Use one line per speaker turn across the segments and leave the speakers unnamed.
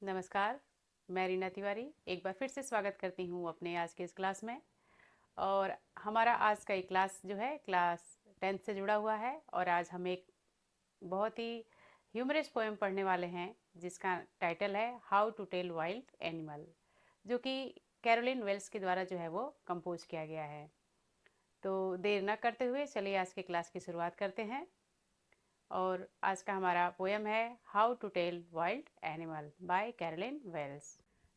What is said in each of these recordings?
नमस्कार, मैं रीना तिवारी एक बार फिर से स्वागत करती हूँ अपने आज के इस क्लास में। और हमारा आज का ये क्लास जो है क्लास 10th से जुड़ा हुआ है और आज हम एक बहुत ही ह्यूमरस पोएम पढ़ने वाले हैं जिसका टाइटल है how to tell wild animal, जो कि कैरोलिन वेल्स के द्वारा जो है वो कंपोज किया गया है। तो देर न करते हुए चलिए आज के क्लास की शुरुआत करते हैं। और आज का हमारा पोएम है how to tell wild animal by Carolyn Wells.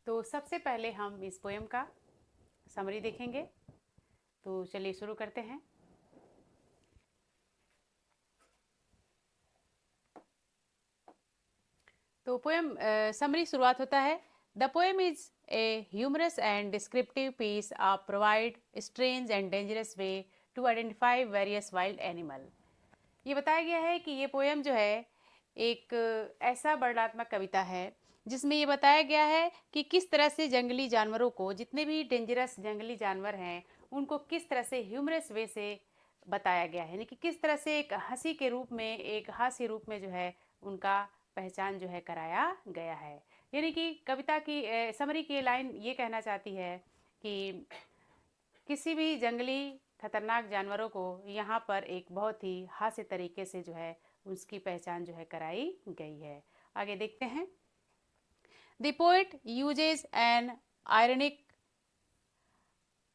तो सबसे पहले हम इस पोएम का समरी देखेंगे। तो चलिए शुरू करते हैं। तो पोएम समरी शुरुआत होता है। The poem is a humorous and descriptive piece of provide strange and dangerous way to identify various wild animal. ये बताया गया है कि ये पोएम जो है एक ऐसा वर्णनात्मक कविता है जिसमें ये बताया गया है कि किस तरह से जंगली जानवरों को, जितने भी डेंजरस जंगली जानवर हैं, उनको किस तरह से ह्यूमरस वे से बताया गया है, यानी कि किस तरह से एक हंसी के रूप में, एक हास्य रूप में जो है उनका पहचान जो है कराया गया है। यानी कि कविता की समरी की लाइन ये कहना चाहती है कि किसी भी जंगली खतरनाक जानवरों को यहाँ पर एक बहुत ही हास्य तरीके से जो है उसकी पहचान जो है कराई गई है। आगे देखते हैं। The poet uses an ironic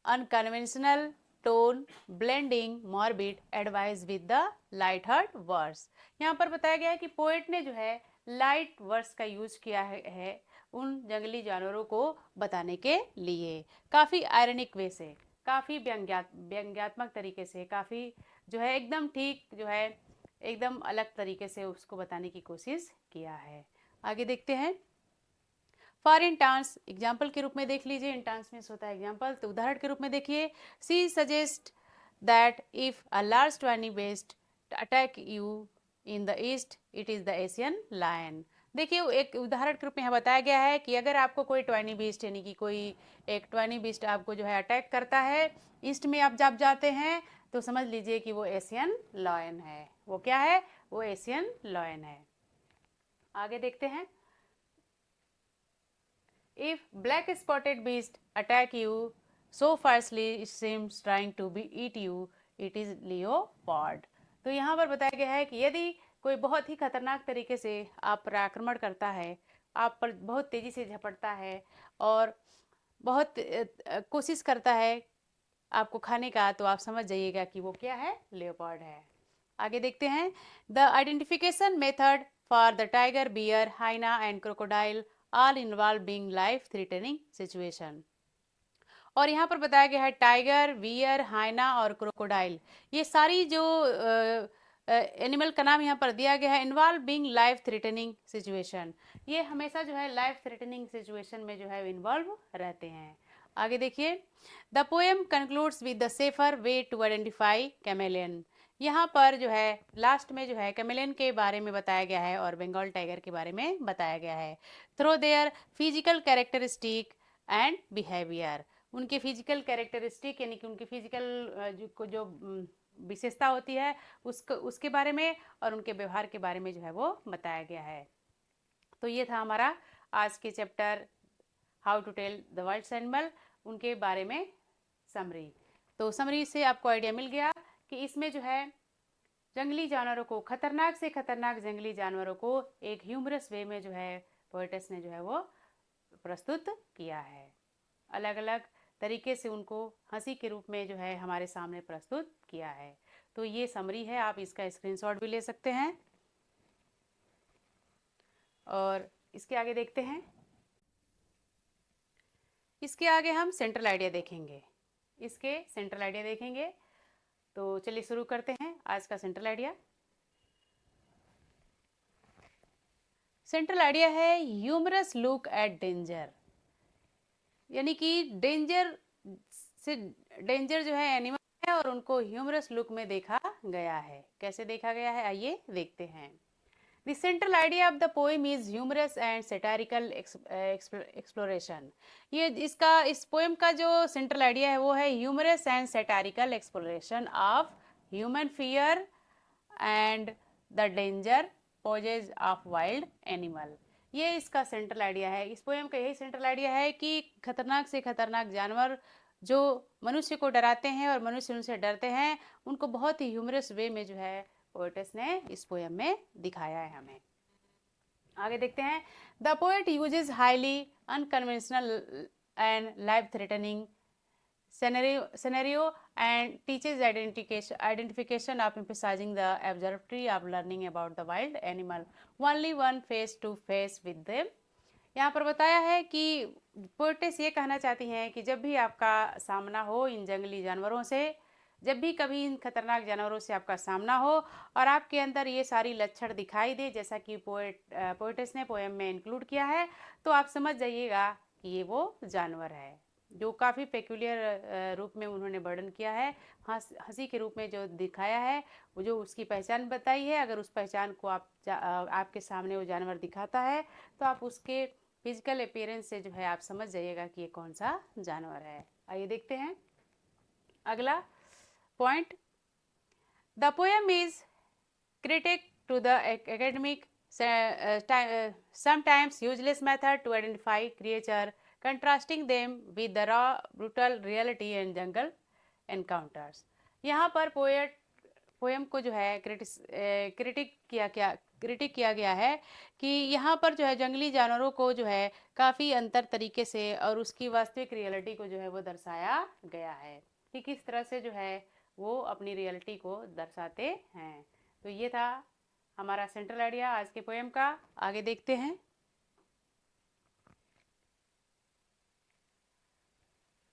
unconventional tone blending morbid advice with the light heart verse. यहाँ पर बताया गया है कि पोएट ने जो है लाइट वर्स का यूज किया है उन जंगली जानवरों को बताने के लिए, काफ़ी आयरनिक वे से, काफ़ी व्यंग्यात्मक तरीके से, काफ़ी जो है एकदम ठीक, जो है एकदम अलग तरीके से उसको बताने की कोशिश किया है। आगे देखते हैं। फॉर इंटांस एग्जाम्पल के रूप में देख लीजिए। इंटांस मीन्स होता है एग्जाम्पल, तो उदाहरण के रूप में देखिए। She suggest that if a large tawny beast attack you in the east it is the Asian lion. देखिए एक उदाहरण के रूप में यहाँ बताया गया है कि अगर आपको कोई ट्वानी बीस्ट, यानी कि कोई एक ट्वानी बीस्ट आपको जो है अटैक करता है, ईस्ट में आप जब जाते हैं तो समझ लीजिए कि वो एशियन लायन है। वो क्या है? वो एशियन लायन है। आगे देखते हैं। If black spotted beast attack you so fiercely it seems trying to be eat you, it is leopard। तो यहाँ पर बताया गया है कि यदि कोई बहुत ही खतरनाक तरीके से आप पर आक्रमण करता है, आप पर बहुत तेजी से झपटता है और बहुत कोशिश करता है आपको खाने का, तो आप समझ जाइएगा कि वो क्या है? लेपर्ड है। आगे देखते हैं। The identification method for the tiger, bear, hyena and crocodile all involving life threatening situation. और यहाँ पर बताया गया है टाइगर, बियर, हाइना और क्रोकोडाइल, ये सारी जो एनिमल का नाम यहाँ पर दिया गया है, involve being life threatening situation, ये हमेशा जो है लाइफ थ्रेटनिंग सिचुएशन में जो है इन्वॉल्व रहते हैं। आगे देखिए। The poem concludes with the safer way to identify chameleon. यहाँ पर जो है लास्ट में जो है कैमेलियन के बारे में बताया गया है और बंगाल टाइगर के बारे में बताया गया है। Through their physical characteristic and behaviour, उनके फिजिकल कैरेक्टरिस्टिक यानी कि उनकी फिजिकल जो विशेषता होती है उसके बारे में और उनके व्यवहार के बारे में जो है वो बताया गया है। तो ये था हमारा आज के chapter how to tell the wild animal, उनके बारे में समरी। तो समरी से आपको आइडिया मिल गया कि इसमें जो है जंगली जानवरों को, खतरनाक से खतरनाक जंगली जानवरों को एक ह्यूमरस वे में जो है पोएटस ने जो है वो प्रस्तुत किया है। अलग अलग तरीके से उनको हंसी के रूप में जो है हमारे सामने प्रस्तुत किया है। तो ये समरी है, आप इसका स्क्रीनशॉट भी ले सकते हैं। और इसके आगे देखते हैं। इसके आगे हम सेंट्रल आइडिया देखेंगे। इसके सेंट्रल आइडिया देखेंगे। तो चलिए शुरू करते हैं आज का सेंट्रल आइडिया। सेंट्रल आइडिया है ह्यूमरस लुक एट डेंजर, यानी कि डेंजर से, डेंजर जो है एनिमल है और उनको ह्यूमरस लुक में देखा गया है। कैसे देखा गया है आइए देखते हैं। The central idea of the poem is humorous and satirical exploration. ये इसका, इस पोएम का जो सेंट्रल आइडिया है वो है humorous and satirical exploration of human fear and the danger poses of wild animal. ये इसका सेंट्रल आइडिया है। इस पोएम का यही सेंट्रल आइडिया है कि खतरनाक से खतरनाक जानवर जो मनुष्य को डराते हैं और मनुष्य उनसे डरते हैं, उनको बहुत ही ह्यूमरस वे में जो है पोएटस ने इस पोएम में दिखाया है हमें। आगे देखते हैं। The poet uses highly unconventional and life threatening scenario and teaches identification of emphasizing the observatory of learning about the wild animal only one face to face with them। यहाँ पर बताया है कि पोएटेस ये कहना चाहती हैं कि जब भी आपका सामना हो इन जंगली जानवरों से, जब भी कभी इन खतरनाक जानवरों से आपका सामना हो और आपके अंदर ये सारी लक्षण दिखाई दे, जैसा कि पोएटेस ने पोएम में इंक्लूड किया है, तो आप समझ जाइएगा कि ये वो जानवर है जो काफ़ी पेक्यूलियर रूप में उन्होंने वर्णन किया है, हंसी के रूप में जो दिखाया है, वो जो उसकी पहचान बताई है। अगर उस पहचान को आपके सामने वो जानवर दिखाता है तो आप उसके फिजिकल अपीयरेंस से जो है आप समझ जाइएगा कि ये कौन सा जानवर है। आइए देखते हैं अगला point. The poem is critic to the academic sometimes useless method to identify creature, contrasting them with the raw brutal reality and jungle encounters। यहाँ पर पोएम को जो है क्रिटिक किया गया है कि यहाँ पर जो है जंगली जानवरों को जो है काफ़ी अंतर तरीके से और उसकी वास्तविक रियलिटी को जो है वो दर्शाया गया है कि किस तरह से जो है वो अपनी रियलिटी को दर्शाते हैं। तो ये था हमारा सेंट्रल आइडिया आज के पोएम का। आगे देखते हैं।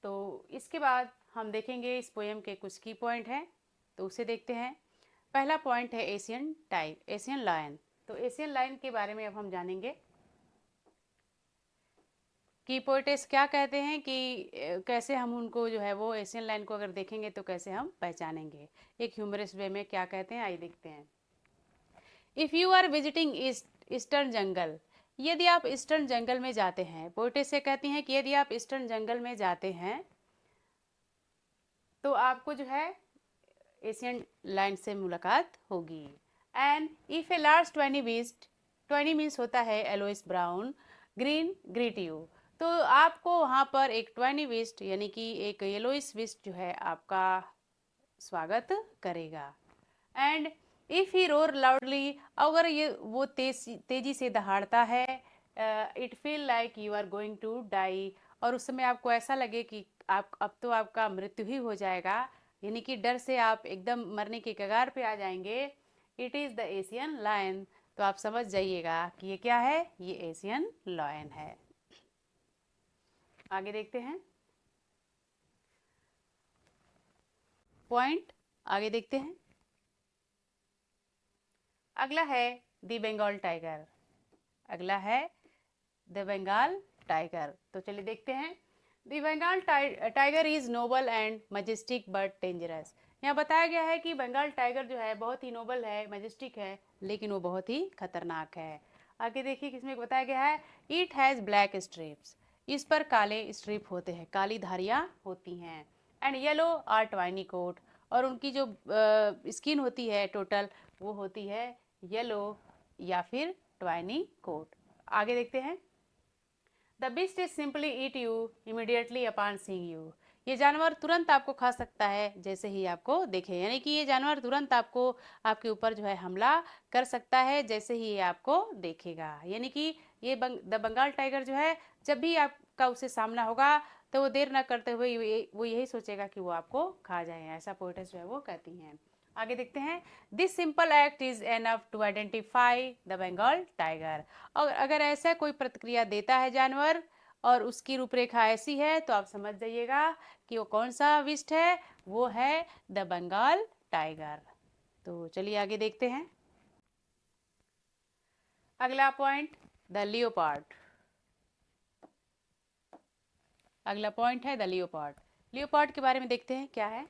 तो इसके बाद हम देखेंगे इस पोएम के कुछ की पॉइंट हैं, तो उसे देखते हैं। पहला पॉइंट है एशियन लायन। तो एशियन लायन के बारे में अब हम जानेंगे कि पोएटेस क्या कहते हैं कि कैसे हम उनको जो है वो एशियन लायन को अगर देखेंगे तो कैसे हम पहचानेंगे, एक ह्यूमरस वे में क्या कहते हैं। आइए देखते हैं। If you are visiting eastern jungle, यदि आप ईस्टर्न जंगल में जाते हैं, पोएटेस से कहती हैं कि यदि आप ईस्टर्न जंगल में जाते हैं तो आपको जो है एशियन लायन से मुलाकात होगी। And if a large tawny beast, tawny means होता है yellowish brown, green greet you, तो आपको वहाँ पर एक ट्वेनी बीस्ट यानी कि एक येलोइस बीस्ट जो है आपका स्वागत करेगा। And if he roar loudly, अगर ये वो तेजी से दहाड़ता है, it feel like you are going to die, और उस समय आपको ऐसा लगे कि आप अब तो आपका मृत्यु ही हो जाएगा, यानी कि डर से आप एकदम मरने के कगार पे आ जाएंगे। It is the Asian lion. तो आप समझ जाइएगा कि ये क्या है, ये एशियन लायन है। आगे देखते हैं पॉइंट, आगे देखते हैं। अगला है द बंगाल टाइगर। अगला है द बंगाल टाइगर। तो चलिए देखते हैं। The Bengal tiger is noble and majestic but dangerous. यहाँ बताया गया है कि बंगाल टाइगर जो है बहुत ही नोबल है, मजेस्टिक है, लेकिन वो बहुत ही खतरनाक है। आगे देखिए किसमें बताया गया है। इट हैज़ ब्लैक स्ट्रिप्स, इस पर काले स्ट्रिप होते हैं, काली धारियाँ होती हैं। एंड येलो आर ट्वाइनी कोट, और उनकी जो स्किन होती है टोटल वो होती है येलो या फिर ट्वाइनी कोट। आगे देखते हैं। The beast is simply eat you immediately upon seeing you, ये जानवर तुरंत आपको खा सकता है जैसे ही आपको देखे, यानी कि ये जानवर तुरंत आपको आपके ऊपर जो है हमला कर सकता है जैसे ही ये आपको देखेगा। यानी कि ये द बंगाल टाइगर जो है जब भी आपका उससे सामना होगा तो वो देर न करते हुए वो यही सोचेगा कि वो आपको खा जाए, ऐसा पोएटेस जो है वो कहती हैं। आगे देखते हैं। This simple act is enough to identify the Bengal tiger, और अगर ऐसा कोई प्रतिक्रिया देता है जानवर और उसकी रूपरेखा ऐसी है तो आप समझ जाइएगा कि वो कौन सा विस्ट है, वो है द बंगाल टाइगर। तो चलिए आगे देखते हैं। अगला पॉइंट द लियोपार्ड। अगला पॉइंट है द लियोपार्ड। लियोपार्ड के बारे में देखते हैं क्या है।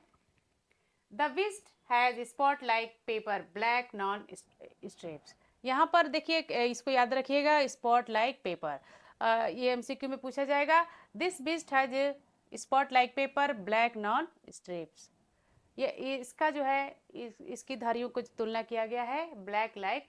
The beast has spot like pepper black non stripes. यहाँ पर देखिए इसको याद रखिएगा, स्पॉट लाइक पेपर, ये एमसीक्यू में पूछा जाएगा। This beast has spot like pepper black non stripes, ये इसका जो है इसकी धारियों को तुलना किया गया है black like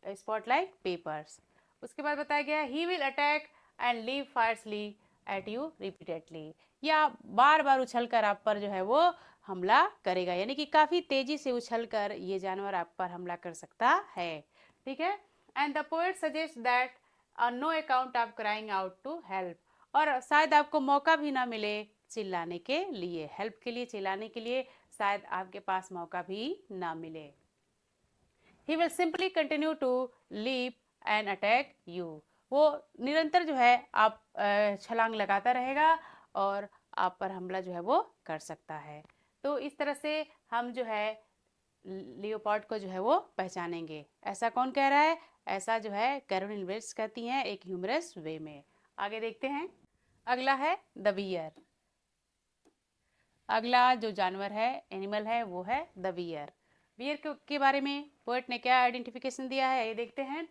spot like peppers, उसके बाद बताया गया है he will attack and leave fiercely at you repeatedly, या बार बार उछलकर आप पर जो है वो हमला करेगा, यानी कि काफ़ी तेजी से उछलकर ये जानवर आप पर हमला कर सकता है। ठीक है। And the poet suggest that no account of crying out to help, और शायद आपको मौका भी ना मिले चिल्लाने के लिए, हेल्प के लिए, चिल्लाने के लिए शायद आपके पास मौका भी ना मिले। He will simply continue to leap and attack you, वो निरंतर जो है आप छलांग लगाता रहेगा और आप पर हमला जो है वो कर सकता है। तो इस तरह से हम जो है लियोपार्ड को जो है वो पहचानेंगे। ऐसा कौन कह रहा है? ऐसा जो है कैरोलिन वेल्स कहती हैं एक ह्यूमरस वे में। आगे देखते हैं। अगला है द बियर। अगला जो जानवर है, एनिमल है, वो है द बियर। बियर के बारे में पोएट ने क्या आइडेंटिफिकेशन दिया है ये देखते हैं।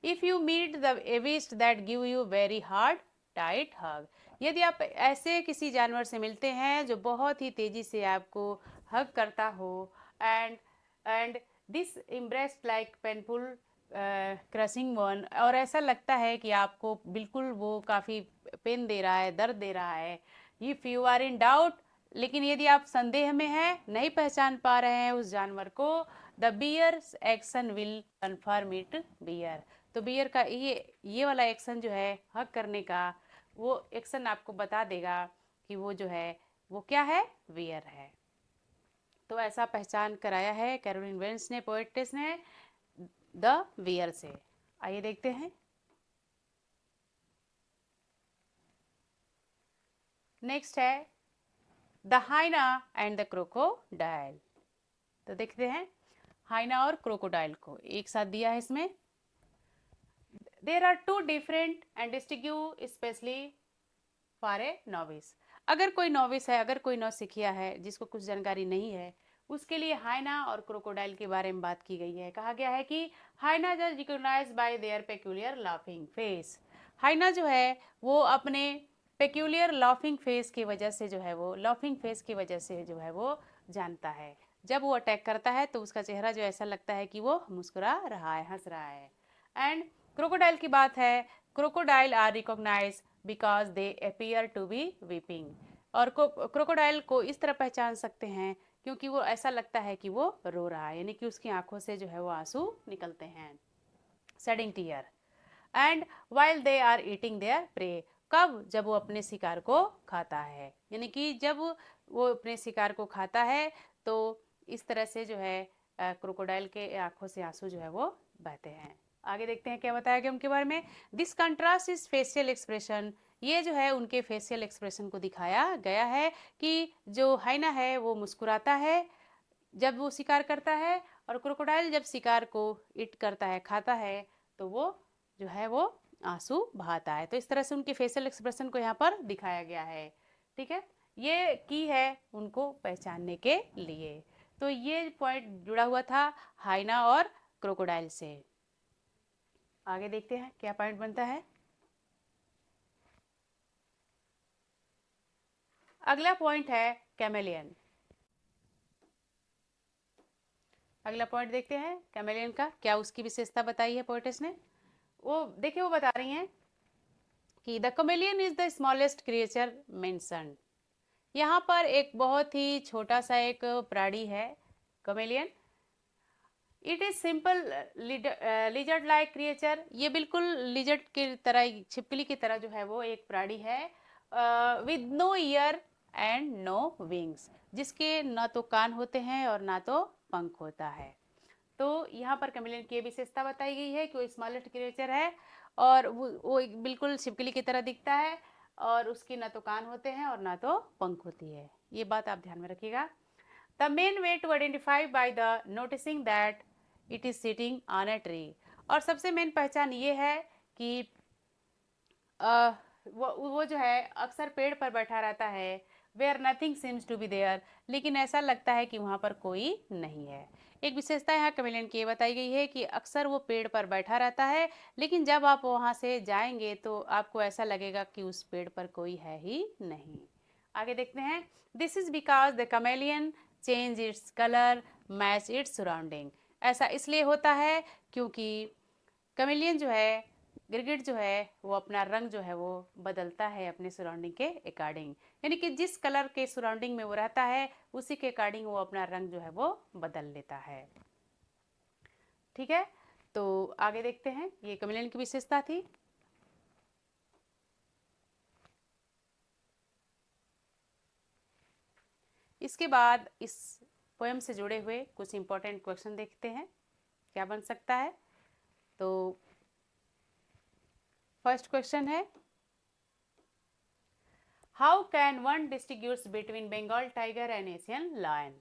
If you meet the a beast that give you very hard tight hug, यदि आप ऐसे किसी जानवर से मिलते हैं जो बहुत ही तेजी से आपको हग करता हो, and this इम्ब्रेस्ड like painful crushing one, और ऐसा लगता है कि आपको बिल्कुल वो काफ़ी पेन दे रहा है, दर्द दे रहा है। If you are in doubt, लेकिन यदि आप संदेह में हैं, नहीं पहचान पा रहे हैं उस जानवर को, the bears action will confirm it bear, तो बियर का ये वाला एक्शन जो है हग करने का, वो एक्शन आपको बता देगा कि वो जो है वो क्या है, बियर है। तो ऐसा पहचान कराया है कैरोलिन वेल्स ने, पोएटेस ने, द बियर से। आइए देखते हैं। नेक्स्ट है द हाइना एंड द क्रोकोडाइल। तो देखते हैं हाइना और क्रोकोडाइल को एक साथ दिया है इसमें। There are two different and distinguish specially for a novice. अगर कोई नॉविस है, अगर कोई नौसिखिया है जिसको कुछ जानकारी नहीं है, उसके लिए हाइना और क्रोकोडाइल के बारे में बात की गई है। कहा गया है कि hyena is recognized by their peculiar laughing face. Hyena जो है वो अपने पेक्यूलियर लाफिंग फेस की वजह से जो है वो, लाफिंग फेस की वजह से जो है वो जानता है। जब वो अटैक करता है तो उसका चेहरा जो ऐसा लगता है कि वो मुस्कुरा रहा है, हंस रहा है। एंड क्रोकोडाइल की बात है, crocodile are recognise because they appear to be weeping, और क्रोकोडाइल को इस तरह पहचान सकते हैं क्योंकि वो ऐसा लगता है कि वो रो रहा है, यानी कि उसकी आंखों से जो है वो आंसू निकलते हैं, shedding tear. And while they are eating their prey, कब? जब वो अपने शिकार को खाता है, यानी कि जब वो अपने शिकार को खाता है तो इस तरह से जो है क्रोकोडाइल के आंखों से आंसू जो है वो बहते हैं। आगे देखते हैं क्या बताया गया उनके बारे में। This contrast is facial expression, ये जो है उनके फेशियल एक्सप्रेशन को दिखाया गया है कि जो हाइना है वो मुस्कुराता है जब वो शिकार करता है, और क्रोकोडाइल जब शिकार को ईट करता है, खाता है, तो वो जो है वो आंसू बहाता है। तो इस तरह से उनके फेशियल एक्सप्रेशन को यहाँ पर दिखाया गया है। ठीक है, ये की है उनको पहचानने के लिए। तो ये पॉइंट जुड़ा हुआ था हाइना और क्रोकोडाइल से। आगे देखते हैं क्या पॉइंट बनता है। अगला पॉइंट है कैमेलियन। अगला पॉइंट देखते हैं कैमेलियन का, क्या उसकी विशेषता बताई है पोएटेस ने। वो देखिए वो बता रही हैं कि the chameleon is the smallest creature mentioned. यहाँ पर एक बहुत ही छोटा सा एक प्राणी है chameleon. It is simple lizard like creature, ये बिल्कुल लिजर्ड की तरह, छिपकली की तरह जो है वो एक प्राणी है, with no ear and no wings, जिसके ना तो कान होते हैं और ना तो पंख होता है। तो यहाँ पर कैमेलियन की विशेषता बताई गई है कि वो स्मॉलेस्ट क्रिएचर है और वो बिल्कुल छिपकली की तरह दिखता है, और उसकी ना तो कान होते हैं और ना तो पंख होती है। ये बात आप ध्यान में रखिएगा। The main way to identify by the noticing that it is sitting on a tree, और सबसे मेन पहचान ये है कि वो जो है अक्सर पेड़ पर बैठा रहता है, where nothing seems to be there, लेकिन ऐसा लगता है कि वहाँ पर कोई नहीं है। एक विशेषता यहाँ कैमेलियन की बताई गई है कि अक्सर वो पेड़ पर बैठा रहता है, लेकिन जब आप वहाँ से जाएंगे तो आपको ऐसा लगेगा कि उस पेड़ पर कोई है ही नहीं। आगे देखते हैं। This is because the chameleon change its colour match its surrounding, ऐसा इसलिए होता है क्योंकि कैमेलियन जो है गिरगिट जो है वो अपना रंग जो है वो बदलता है अपने सराउंडिंग के अकॉर्डिंग, यानी कि जिस कलर के सराउंडिंग में वो रहता है उसी के अकॉर्डिंग वो अपना रंग जो है वो बदल लेता है। ठीक है, तो आगे देखते हैं, ये कमिलियन की विशेषता थी। इसके बाद इस पोएम से जुड़े हुए कुछ इंपॉर्टेंट क्वेश्चन देखते हैं क्या बन सकता है। तो फर्स्ट क्वेश्चन है, how can one distinguish between Bengal tiger and Asian lion?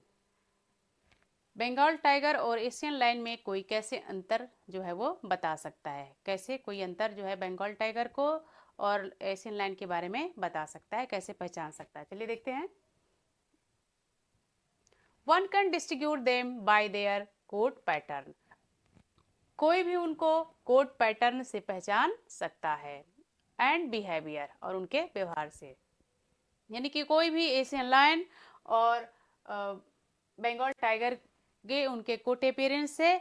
Bengal tiger और एशियन लायन में कोई कैसे अंतर जो है वो बता सकता है, कैसे कोई अंतर जो है बंगाल टाइगर को और एशियन लायन के बारे में बता सकता है, कैसे पहचान सकता है? चलिए देखते हैं। One can distinguish them by their coat pattern, कोई भी उनको कोट पैटर्न से पहचान सकता है, एंड बिहेवियर, और उनके व्यवहार से, यानी कि कोई भी एशियन लायन और बंगाल टाइगर के उनके कोट अपीयरेंस से,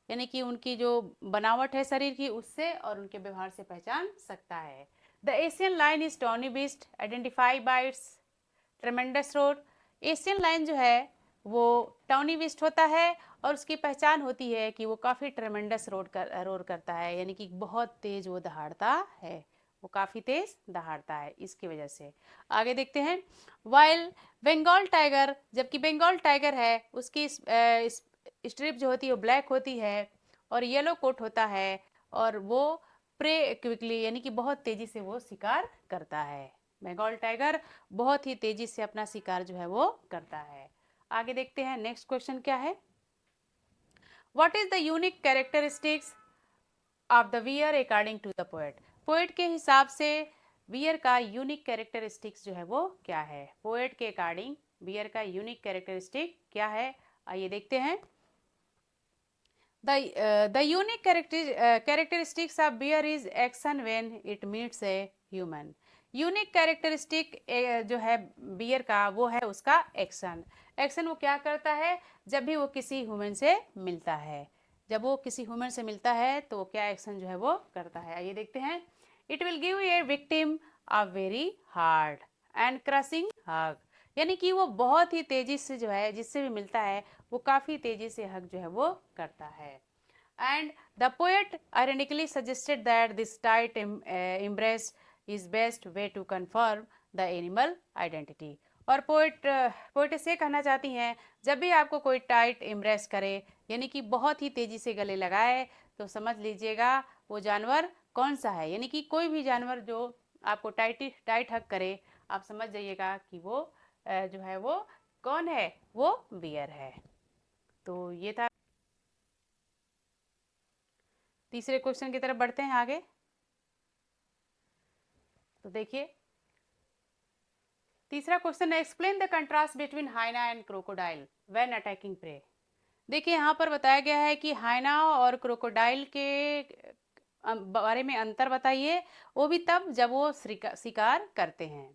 यानी कि उनकी जो बनावट है शरीर की उससे और उनके व्यवहार से पहचान सकता है। The Asian lion is tawny beast identify by its tremendous road, Asian lion जो है वो टाउनी बिस्ट होता है और उसकी पहचान होती है कि वो काफ़ी ट्रेमेंडस रोर करता है, यानी कि बहुत तेज वो दहाड़ता है, वो काफ़ी तेज दहाड़ता है, इसकी वजह से। आगे देखते हैं, वाइल बंगाल टाइगर, जबकि बंगाल टाइगर है उसकी स्ट्रिप जो होती है वो ब्लैक होती है और येलो कोट होता है, और वो प्रे क्विकली, यानी कि बहुत तेजी से वो शिकार करता है। बंगाल टाइगर बहुत ही तेजी से अपना शिकार जो है वो करता है। आगे देखते हैं नेक्स्ट क्वेश्चन क्या है, what is the unique characteristics of the bear according to the poet? Poet के हिसाब से वियर का यूनिक कैरेक्टरिस्टिक्स जो है वो क्या है? पोएट के अकॉर्डिंग वियर का यूनिक कैरेक्टरिस्टिक क्या है? आइए देखते हैं। The unique characteristics of bear is action when it meets a human. Unique characteristic जो है बियर का वो है उसका एक्शन। एक्शन वो क्या करता है जब भी वो किसी ह्यूमन से मिलता है, जब वो किसी ह्यूमन से मिलता है तो क्या एक्शन जो है वो करता है? आइए देखते हैं। It will give a victim a very hard and crushing hug, यानी कि वो बहुत ही तेजी से जो है जिससे भी मिलता है वो काफ़ी तेजी से हग जो है वो करता है। And the poet ironically suggested that this tight embrace is best way to confirm the animal identity, और पोएट से कहना चाहती हैं जब भी आपको कोई टाइट एम्ब्रेस करे, यानी कि बहुत ही तेजी से गले लगाए, तो समझ लीजिएगा वो जानवर कौन सा है, यानी कि कोई भी जानवर जो आपको टाइट हक करे आप समझ जाइएगा कि वो जो है वो कौन है, वो बियर है। तो ये था। तीसरे क्वेश्चन की तरफ बढ़ते हैं आगे। तो देखिए तीसरा क्वेश्चन है, explain the contrast between hyena and crocodile when attacking prey. देखिए यहाँ पर बताया गया है कि हाइना और क्रोकोडाइल के बारे में अंतर बताइए, वो भी तब जब वो शिकार करते हैं।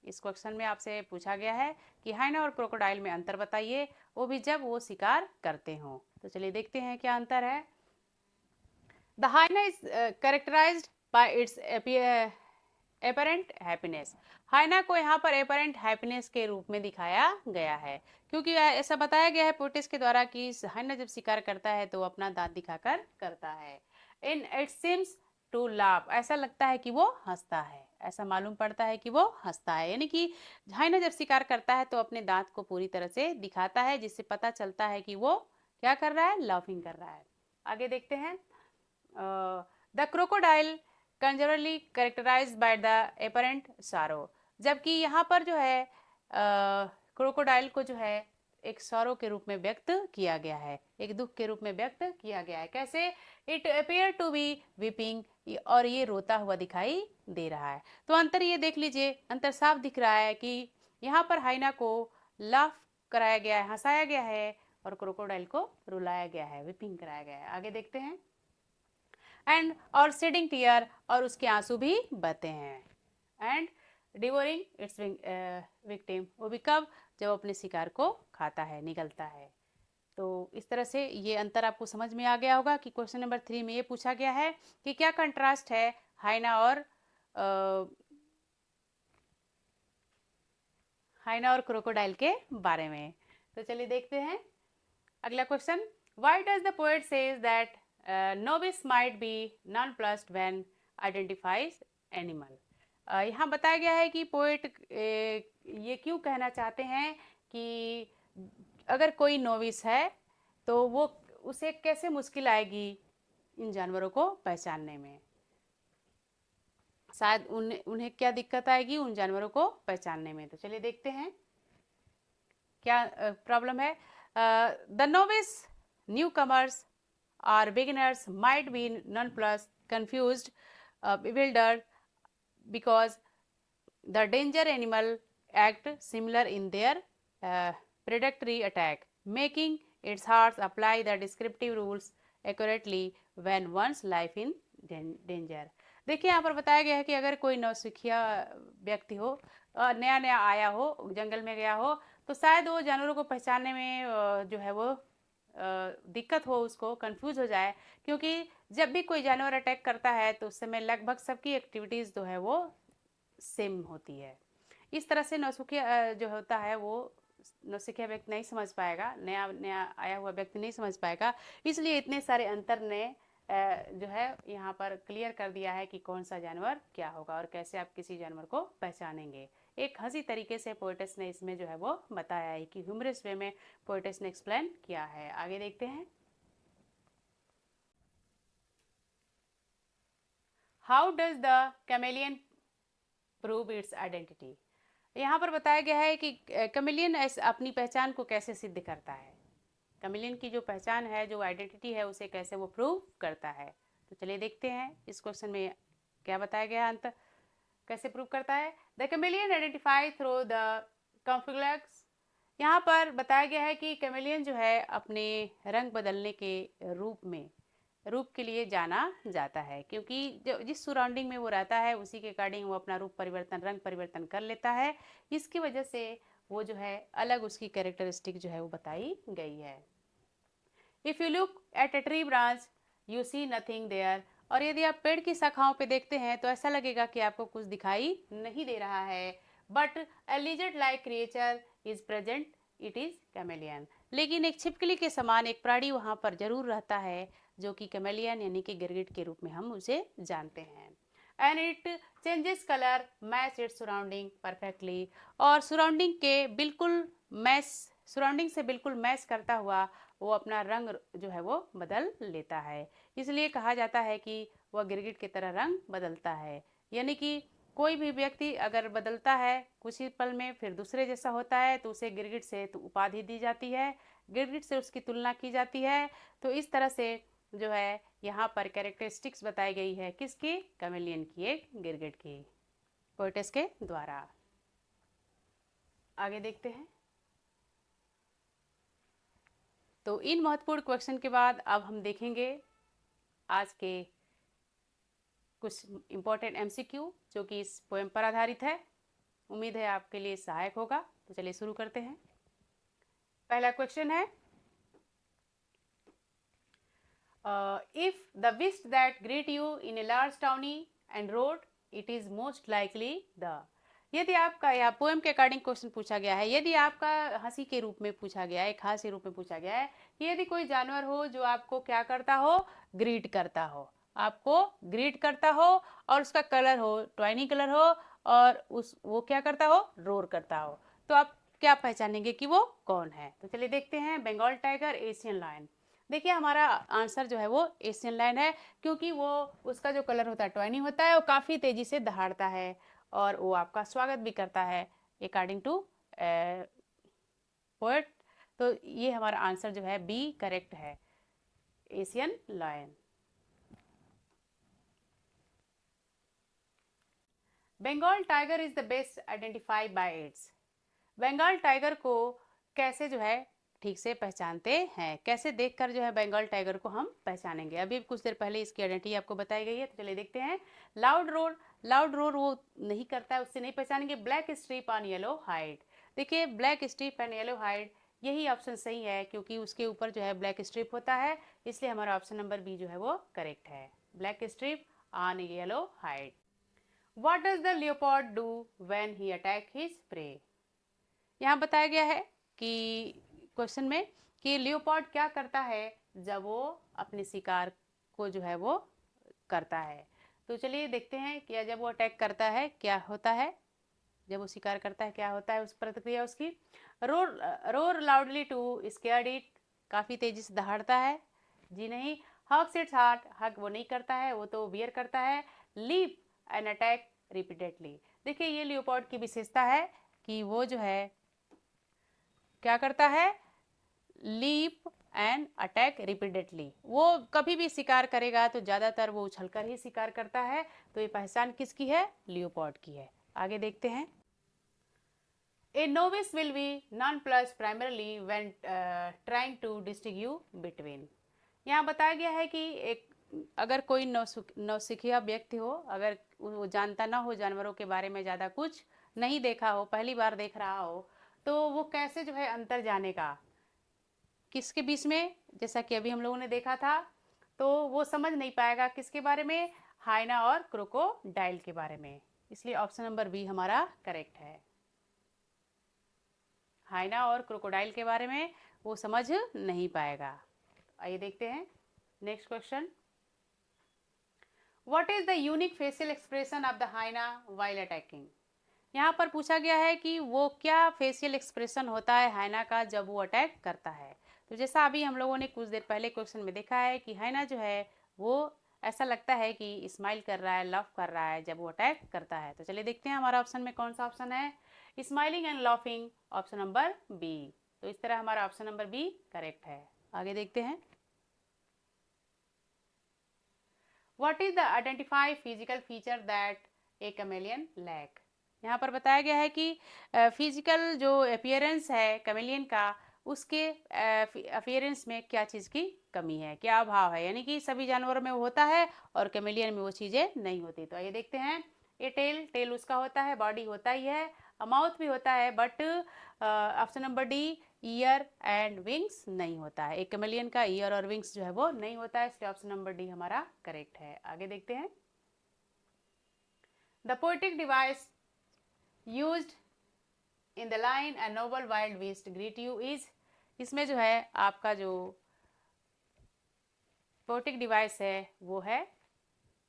इस क्वेश्चन में आपसे पूछा गया है कि हाइना और क्रोकोडाइल में अंतर बताइए, वो भी जब वो शिकार करते हों। तो चलिए देखते हैं क्या अंतर है। The hyena is characterized by its apparent happiness, hyena को यहाँ पर एपरेंट हैप्पीनेस के रूप में दिखाया गया है, क्योंकि ऐसा बताया गया है पोटिस के द्वारा कि हाइना जब शिकार करता है तो अपना दांत दिखाकर करता है। In it seems to laugh, ऐसा लगता है कि वो हंसता है, ऐसा मालूम पड़ता है कि वो हंसता है, यानी कि हाइना जब शिकार करता है तो अपने दांत को पूरी तरह से दिखाता है, जिससे पता चलता है कि वो क्या कर रहा है, लाफिंग कर रहा है। आगे देखते हैं। The crocodile conversely characterized by the apparent sorrow, जबकि यहाँ पर जो है क्रोकोडाइल को जो है एक सौरो के रूप में व्यक्त किया गया है, एक दुख के रूप में व्यक्त किया गया है। कैसे? It appear to be weeping, और ये रोता हुआ दिखाई दे रहा है। तो अंतर ये देख लीजिए, अंतर साफ दिख रहा है कि यहाँ पर हाइना को लाफ कराया गया है, हंसाया गया है, और क्रोकोडाइल को रुलाया गया है, वीपिंग कराया गया है। आगे देखते हैं। एंड और शेडिंग टीयर, और उसके आंसू भी बहते हैं। एंड डिवोरिंग इट्स विक्टिम, वो भी कब? जब अपने शिकार को खाता है, निगलता है। तो इस तरह से ये अंतर आपको समझ में आ गया होगा कि क्वेश्चन नंबर 3 में ये पूछा गया है कि क्या कंट्रास्ट है हाइना और क्रोकोडाइल के बारे में। तो चलिए देखते हैं अगला question. Why does the poet says that novice might be non plussed when identifies animal. यहाँ बताया गया है कि पोएट ये क्यों कहना चाहते हैं कि अगर कोई नोविस है तो वो उसे कैसे मुश्किल आएगी इन जानवरों को पहचानने में। शायद उन्हें क्या दिक्कत आएगी उन जानवरों को पहचानने में। तो चलिए देखते हैं क्या प्रॉब्लम है। द नोविस न्यू कमर्स और beginners might be nonplus confused bewildered because the danger animal act similar in their predatory attack, making it hard to apply the descriptive rules accurately when one's life in danger। देखिए यहाँ पर बताया गया है कि अगर कोई नौसिखिया व्यक्ति हो, नया नया आया हो, जंगल में गया हो, तो शायद वो जानवरों को पहचानने में जो है वो दिक्कत हो, उसको कंफ्यूज हो जाए, क्योंकि जब भी कोई जानवर अटैक करता है तो उस समय लगभग सबकी एक्टिविटीज़ जो है वो सेम होती है। इस तरह से नौसिखिया जो होता है वो नौसिखिया व्यक्ति नहीं समझ पाएगा, नया नया आया हुआ व्यक्ति नहीं समझ पाएगा। इसलिए इतने सारे अंतर ने जो है यहाँ पर क्लियर कर दिया है कि कौन सा जानवर क्या होगा और कैसे आप किसी जानवर को पहचानेंगे। एक हंसी तरीके से पोएटस ने इसमें जो है वो बताया है कि ह्यूमरस वे में पोएटस ने एक्सप्लेन किया है। आगे देखते हैं। How does the chameleon prove it's identity. यहाँ पर बताया गया है कि कैमेलियन अपनी पहचान को कैसे सिद्ध करता है। कैमेलियन की जो पहचान है, जो आइडेंटिटी है, उसे कैसे वो प्रूव करता है। तो चलिए देखते हैं इस क्वेश्चन में क्या बताया गया अंत कैसे प्रूव करता है। The chameleon identify through the camouflage. यहाँ पर बताया गया है कि कैमेलियन जो है अपने रंग बदलने के रूप के लिए जाना जाता है, क्योंकि जो जिस सराउंडिंग में वो रहता है उसी के अकॉर्डिंग वो अपना रंग परिवर्तन कर लेता है। इसकी वजह से वो जो है अलग उसकी कैरेक्टरिस्टिक जो है वो बताई गई है। If you look at a tree branch you see nothing there. और यदि आप पेड़ की शाखाओं पे देखते हैं तो ऐसा लगेगा कि आपको कुछ दिखाई नहीं दे रहा है। But A lizard like creature is present, it is chameleon. लेकिन एक छिपकली के समान एक प्राणी वहाँ पर जरूर रहता है, जो कि कैमेलियन यानी कि गिरगिट के रूप में हम उसे जानते हैं। And it changes colour match its surrounding perfectly. और सराउंडिंग से बिल्कुल मैच करता हुआ वो अपना रंग जो है वो बदल लेता है। इसलिए कहा जाता है कि वह गिरगिट की तरह रंग बदलता है। यानी कि कोई भी व्यक्ति अगर बदलता है कुछ ही पल में फिर दूसरे जैसा होता है तो उसे गिरगिट से तो उपाधि दी जाती है, गिरगिट से उसकी तुलना की जाती है। तो इस तरह से जो है यहाँ पर कैरेक्टरिस्टिक्स बताई गई है किसकी, कैमेलियन की, एक गिरगिट की, पोएटस के द्वारा। आगे देखते हैं। तो इन महत्वपूर्ण क्वेश्चन के बाद अब हम देखेंगे आज के कुछ इम्पोर्टेंट एमसीक्यू जो कि इस पोएम पर आधारित है। उम्मीद है आपके लिए सहायक होगा। तो चलिए शुरू करते हैं। पहला क्वेश्चन है, if the beast that greet you in a large towny and road, it is most likely the। यदि आपका यह पोएम के अकॉर्डिंग क्वेश्चन पूछा गया है, यदि आपका हंसी के रूप में पूछा गया है, खास के रूप में पूछा गया है कि यदि कोई जानवर हो जो आपको क्या करता हो, ग्रीट करता हो, आपको ग्रीट करता हो और उसका कलर हो ट्वाइनी कलर हो और वो क्या करता हो, रोर करता हो, तो आप क्या पहचानेंगे कि वो कौन है। तो चलिए देखते हैं। Bengal tiger, Asian lion. देखिए हमारा आंसर जो है वो एशियन लायन है, क्योंकि वो उसका जो कलर होता है ट्वाइनी होता है, वो काफ़ी तेज़ी से दहाड़ता है और वो आपका स्वागत भी करता है अकॉर्डिंग टू पोएट। तो ये हमारा आंसर जो है बी करेक्ट है, Asian lion. Bengal tiger is the best identified by its. Bengal tiger को कैसे जो है ठीक से पहचानते हैं, कैसे देखकर जो है बंगाल टाइगर को हम पहचानेंगे। अभी कुछ देर पहले इसकी आइडेंटिटी आपको बताई गई है। तो चलिए देखते हैं। लाउड रोर वो नहीं करता है, उससे नहीं पहचानेंगे। Black stripe on yellow hide. देखिए black stripe and yellow hide यही ऑप्शन सही है क्योंकि उसके ऊपर जो है ब्लैक स्ट्रिप होता है, इसलिए हमारा ऑप्शन नंबर बी जो है वो करेक्ट है, black strip on yellow hide. What does the leopard do when he attack his prey? यहाँ बताया गया है कि क्वेश्चन में कि लियोपार्ड क्या करता है जब वो अपने शिकार को जो है वो करता है। तो चलिए देखते हैं कि जब वो अटैक करता है क्या होता है, जब वो शिकार करता है क्या होता है, उस प्रतिक्रिया उसकी। Roar roar loudly to scared it, काफ़ी तेजी से दहाड़ता है, जी नहीं। हग इट्स हार्ट, हग वो नहीं करता है, वो तो बियर करता है। लीप एंड अटैक रिपीटेडली, देखिए ये लियोपार्ड की विशेषता है कि वो जो है क्या करता है, लीप एंड अटैक रिपीटेडली, वो कभी भी शिकार करेगा तो ज़्यादातर वो उछलकर ही शिकार करता है। तो ये पहचान किसकी है, लियोपार्ड की है। आगे देखते हैं। A novice will be nonplussed primarily when trying to distinguish between। यहाँ बताया गया है कि एक अगर कोई नौसिखिया व्यक्ति हो, अगर वो जानता ना हो जानवरों के बारे में, ज़्यादा कुछ नहीं देखा हो, पहली बार देख रहा हो, तो वो कैसे जो है अंतर जानेगा किसके बीच में, जैसा कि अभी हम लोगों ने देखा था, तो वो समझ नहीं पाएगा किसके बारे में, हाइना और क्रोकोडाइल के बारे में। इसलिए ऑप्शन नंबर बी हमारा करेक्ट है, हाइना और क्रोकोडाइल के बारे में वो समझ नहीं पाएगा। आइए देखते हैं next question. What is the unique facial expression of the hyena while attacking. यहाँ पर पूछा गया है कि वो क्या फेशियल एक्सप्रेशन होता है हाइना का जब वो अटैक करता है। तो जैसा अभी हम लोगों ने कुछ देर पहले क्वेश्चन में देखा है कि हाइना जो है वो ऐसा लगता है कि स्माइल कर रहा है, लव कर रहा है जब वो अटैक करता है। तो चलिए देखते हैं हमारा ऑप्शन में कौन सा ऑप्शन है, smiling and laughing, option number B. तो इस तरह हमारा ऑप्शन नंबर बी करेक्ट है। आगे देखते हैं। What is the identify physical feature that a chameleon lack. यहाँ पर बताया गया है कि फिजिकल जो अपीयरेंस है कैमेलियन का, उसके अपीयरेंस में क्या चीज़ की कमी है, क्या अभाव है, यानी कि सभी जानवरों में वो होता है और कैमेलियन में वो चीज़ें नहीं होती। तो ये देखते हैं। ये टेल, टेल उसका होता है, बॉडी होता ही है, माउथ भी होता है, but option number D year and wings नहीं होता है। एक कैमेलियन का ईयर और विंग्स जो है वो नहीं होता है, इसलिए ऑप्शन नंबर डी हमारा करेक्ट है। आगे देखते हैं। The poetic device used in the line a noble wild beast greet you is, इसमें जो है आपका जो पोएटिक डिवाइस है वो है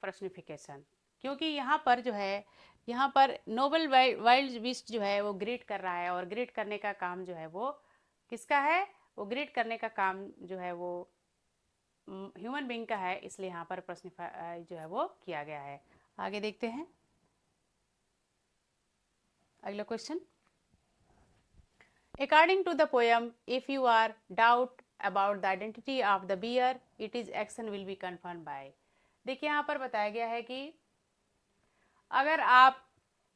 पर्सनिफिकेशन, क्योंकि यहाँ पर जो है, यहाँ पर नोबल वाइल्ड बीस्ट जो है वो ग्रीट कर रहा है, और ग्रीट करने का काम जो है वो किसका है, वो ग्रीट करने का काम जो है वो ह्यूमन बीइंग का है, इसलिए यहाँ पर पर्सनिफाई जो है वो किया गया है। आगे देखते हैं अगला question. According to the poem if you are doubt about the identity of the bear it is action will be confirm by. देखिए यहाँ पर बताया गया है कि अगर आप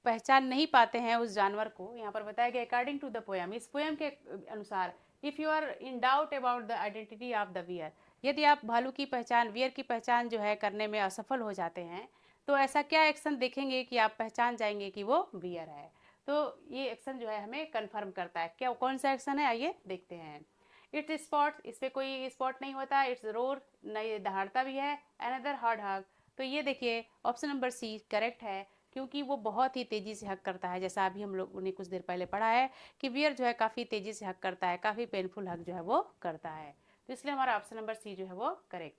पहचान नहीं पाते हैं उस जानवर को, यहाँ पर बताया गया अकॉर्डिंग टू द पोएम, इस पोएम के अनुसार, if you are in doubt about the identity of the bear, यदि आप भालू की पहचान, बियर की पहचान जो है करने में असफल हो जाते हैं, तो ऐसा क्या एक्शन देखेंगे कि आप पहचान जाएंगे कि वो बियर है। तो ये एक्शन जो है हमें कन्फर्म करता है, क्या कौन सा एक्शन है, आइए देखते हैं। इट्स स्पॉट, इस पर कोई स्पॉट नहीं होता, इट्स रोर, नहीं दहाड़ता भी है, अनदर हार्ड हग। तो ये देखिए ऑप्शन नंबर सी करेक्ट है, क्योंकि वो बहुत ही तेज़ी से हक करता है, जैसा अभी हम लोगों ने कुछ देर पहले पढ़ा है कि बियर जो है काफ़ी तेज़ी से हक करता है, काफ़ी पेनफुल हक जो है वो करता है। तो इसलिए हमारा ऑप्शन नंबर सी जो है वो correct.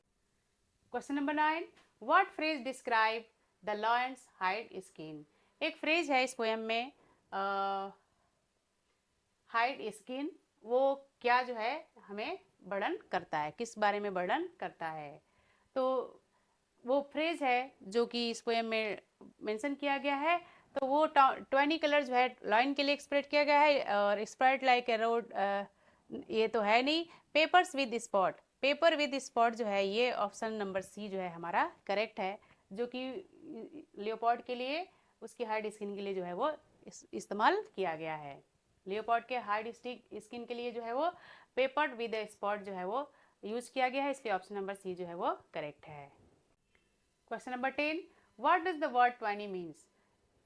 Question number 9, what phrase describe the lions hide skin. एक फ्रेज है इस पोएम में, हाइड स्किन, वो क्या जो है हमें वर्णन करता है, किस बारे में वर्णन करता है। तो वो फ्रेज है जो कि इस पोएम में मेंशन किया गया है। तो वो 20 कलर जो है लाइन के लिए एक्सप्रेस किया गया है, और एक्सपर्ट लाइक ए रोड, ये तो है नहीं। Papers with spot, paper with spot जो है ये ऑप्शन नंबर सी जो है हमारा करेक्ट है, जो कि लियोपार्ड के लिए, उसकी हार्ड स्किन के लिए जो है वो इस्तेमाल किया गया है। लियोपार्ड के हार्ड स्किन के लिए जो है वो पेपर विद स्पॉट जो है वो यूज किया गया है, इसलिए ऑप्शन नंबर सी जो है वो करेक्ट है। Question number 10, what does the word 20 means.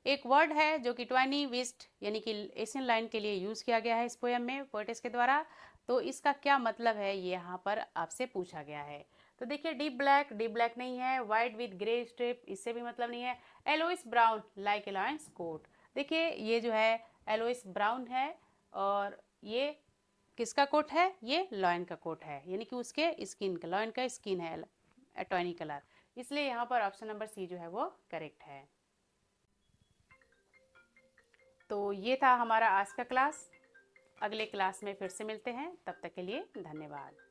एक वर्ड है जो कि ट्वाइनी विस्ट यानी कि एशियन लाइन के लिए यूज़ किया गया है इस पोएम में पोएटेस के द्वारा। तो इसका क्या मतलब है ये यहाँ पर आपसे पूछा गया है। तो देखिए डीप ब्लैक नहीं है, वाइट विद ग्रे स्ट्रिप इससे भी मतलब नहीं है, yellowish brown like a lion's coat. देखिए ये जो है एलोइस ब्राउन है और ये किसका कोट है, ये लॉयन का कोट है यानी कि उसके स्किन का, लॉयन का स्किन है टॉनी कलर, इसलिए यहाँ पर ऑप्शन नंबर सी जो है वो करेक्ट है। तो ये था हमारा आज का क्लास। अगले क्लास में फिर से मिलते हैं, तब तक के लिए धन्यवाद।